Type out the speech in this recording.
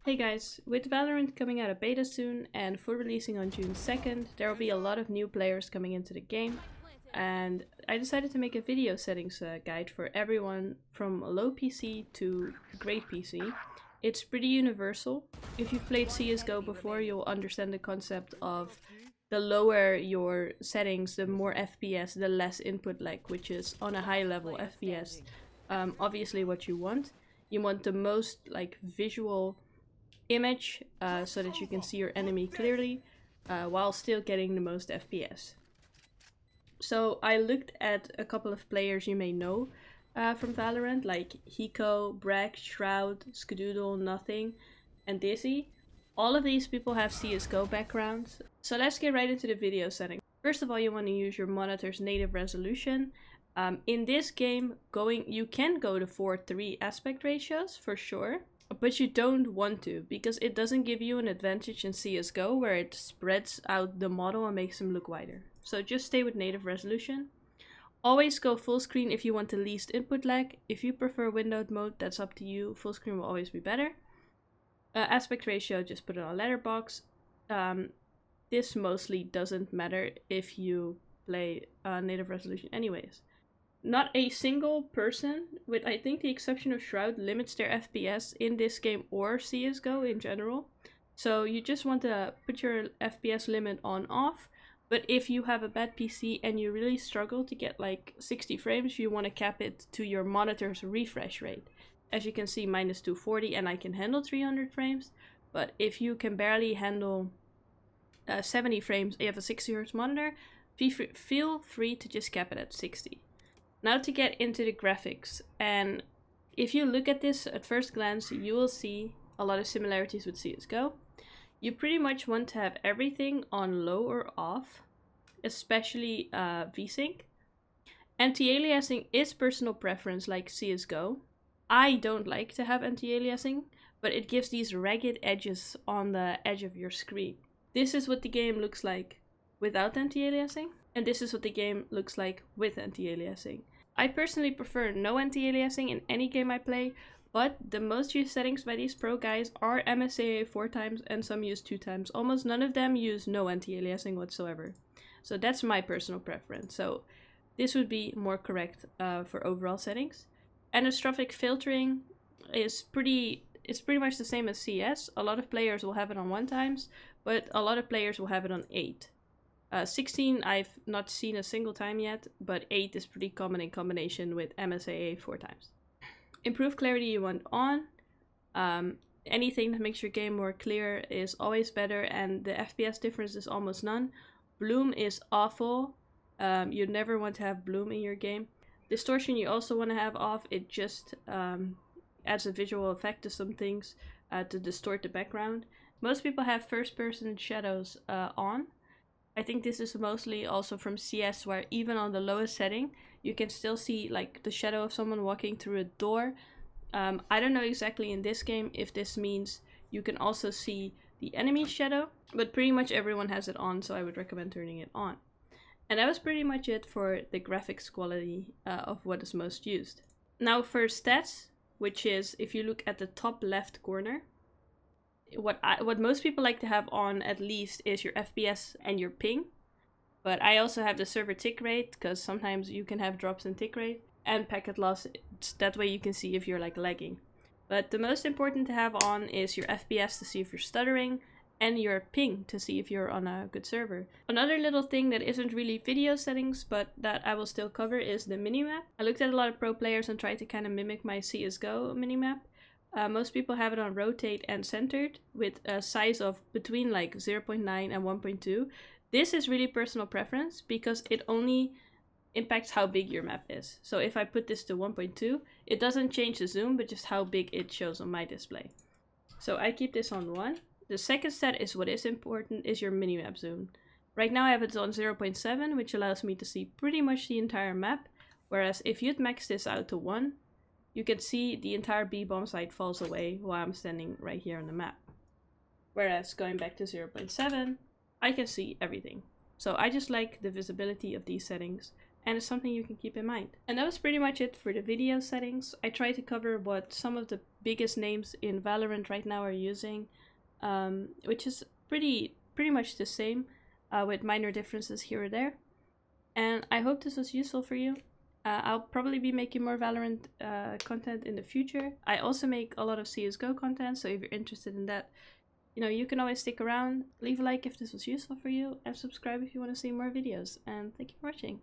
Hey guys, with Valorant coming out of beta soon and full releasing on June 2nd, there will be a lot of new players coming into the game, and I decided to make a video settings guide for everyone from low PC to great PC. It's pretty universal. If you've played CSGO before, you'll understand the concept of the lower your settings, the more FPS, the less input lag, which is on a high level FPS. Obviously what you want. You want the most visual image so that you can see your enemy clearly while still getting the most FPS. So I looked at a couple of players you may know from Valorant, like Hiko, Bragg, Shroud, Skadoodle, Nothing, and Dizzy. All of these people have CSGO backgrounds. So let's get right into the video settings. First of all, you want to use your monitor's native resolution. In this game, you can go to 4:3 aspect ratios for sure. But you don't want to, because it doesn't give you an advantage in CSGO where it spreads out the model and makes them look wider. So just stay with native resolution. Always go full screen if you want the least input lag. If you prefer windowed mode, that's up to you. Full screen will always be better. Aspect ratio, just put it on letterbox. This mostly doesn't matter if you play native resolution anyways. Not a single person, with I think the exception of Shroud, limits their FPS in this game or CSGO in general. So you just want to put your FPS limit on off. But if you have a bad PC and you really struggle to get like 60 frames, you want to cap it to your monitor's refresh rate. As you can see, mine is 240 and I can handle 300 frames. But if you can barely handle 70 frames, you have a 60 Hz monitor, feel free to just cap it at 60. Now to get into the graphics, and if you look at this at first glance, you will see a lot of similarities with CSGO. You pretty much want to have everything on low or off, especially VSync. Anti-aliasing is personal preference like CSGO. I don't like to have anti-aliasing, but it gives these ragged edges on the edge of your screen. This is what the game looks like without anti-aliasing. And this is what the game looks like with anti-aliasing. I personally prefer no anti-aliasing in any game I play, but the most used settings by these pro guys are MSAA 4x and some use 2x. Almost none of them use no anti-aliasing whatsoever. So that's my personal preference. So this would be more correct for overall settings. Anastrophic filtering is pretty much the same as CS. A lot of players will have it on 1x, but a lot of players will have it on 8. 16 I've not seen a single time yet, but 8 is pretty common in combination with MSAA 4x. Improved clarity you want on. Anything that makes your game more clear is always better, and the FPS difference is almost none. Bloom is awful. You never want to have bloom in your game. Distortion you also want to have off. It just adds a visual effect to some things to distort the background. Most people have first person shadows on. I think this is mostly also from CS, where even on the lowest setting, you can still see like the shadow of someone walking through a door. I don't know exactly in this game if this means you can also see the enemy's shadow, but pretty much everyone has it on, so I would recommend turning it on. And that was pretty much it for the graphics quality of what is most used. Now for stats, which is if you look at the top left corner, what most people like to have on at least is your FPS and your ping. But I also have the server tick rate, because sometimes you can have drops in tick rate, and packet loss. That way you can see if you're like lagging. But the most important to have on is your FPS to see if you're stuttering, and your ping to see if you're on a good server. Another little thing that isn't really video settings, but that I will still cover, is the minimap. I looked at a lot of pro players and tried to kind of mimic my CSGO minimap. Most people have it on rotate and centered with a size of between like 0.9 and 1.2. This is really personal preference because it only impacts how big your map is. So if I put this to 1.2, it doesn't change the zoom, but just how big it shows on my display. So I keep this on 1. The second stat is what is important, is your minimap zoom. Right now I have it on 0.7, which allows me to see pretty much the entire map. Whereas if you'd max this out to 1, you can see the entire B bomb site falls away while I'm standing right here on the map. Whereas going back to 0.7, I can see everything. So I just like the visibility of these settings, and it's something you can keep in mind. And that was pretty much it for the video settings. I tried to cover what some of the biggest names in Valorant right now are using, which is pretty much the same, with minor differences here or there. And I hope this was useful for you. I'll probably be making more Valorant content in the future. I also make a lot of CSGO content, so if you're interested in that, you know, you can always stick around. Leave a like if this was useful for you, and subscribe if you want to see more videos. And thank you for watching.